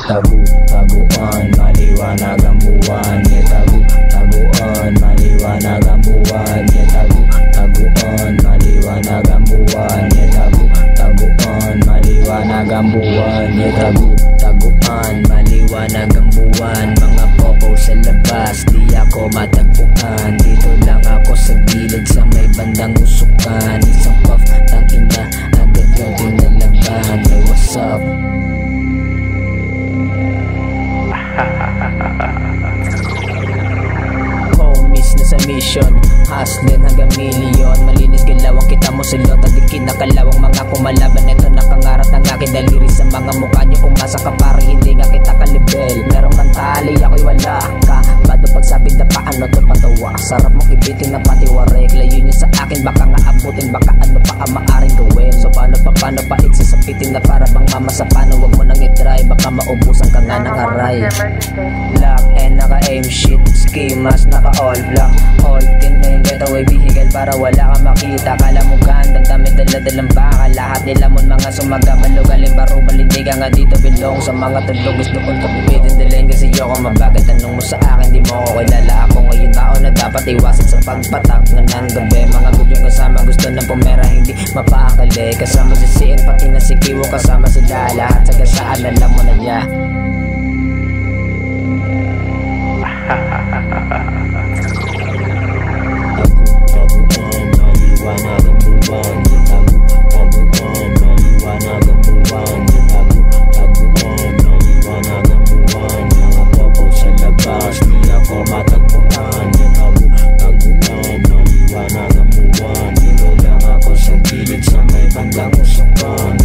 taguan, maliwanag ang buwan. Taguan, maliwanag ang buwan. Taguan, maliwanag ang buwan. Taguan, maliwanag ang buwan. Taguan, maliwanag ang buwan. Mga popo sa labas, di ako matagpuan. Dito lang ako sa gilid sa may bandang usukan. Isang puff, tangina, agad yung tinalaban. Hey, what's up? Homies na sa mission, hustling hanggang milyon. Malinis galawang kita mo silot at di kinakalawang mga kumalaban. Ito nakangarap ng aking daliri sa mga mukha nyo. Umasa ka pare hindi nga kita kalibel. Merong kantali ako'y wala ka. Bado pagsabi na paano to patawa. Sarap mong ibitin na pati warek. Layo nyo sa akin baka nga abutin. Baka ano pa ang maaring gawin. So paano pa iksasapitin na para bang mama sa paano. Wag mo nang i-try baka maubusan ka nga ng aray. Lock and naka-aim shit schemas, naka-all black. All tin na yung getaway vehicle para wala kang makita. Kala mo gandang damit dala-dalang baka. Lahat nila mo mga sumaga. Malugaling barubal hindi ka nga dito bilong. Sa mga tulog gusto kong kapipidin diling kasi yoko mabagal. Tanong mo sa akin di mo ako kilala. Ako ngayon tao na dapat iwasan sa pagpatak ng gabi. Mga good yung kasama gusto ng pumera hindi mapakali. Kasama si CN pati na si Kiwo kasama sila. Lahat sa gasaan alam mo na niya. Taguan, maliwanag ang buwan. Taguan, maliwanag ang buwan. Taguan, maliwanag ang buwan. Mga popo sa labas, di ako matagpuan. Taguan, maliwanag ang buwan. Dito lang ako sa gilid sa may bandang usukan.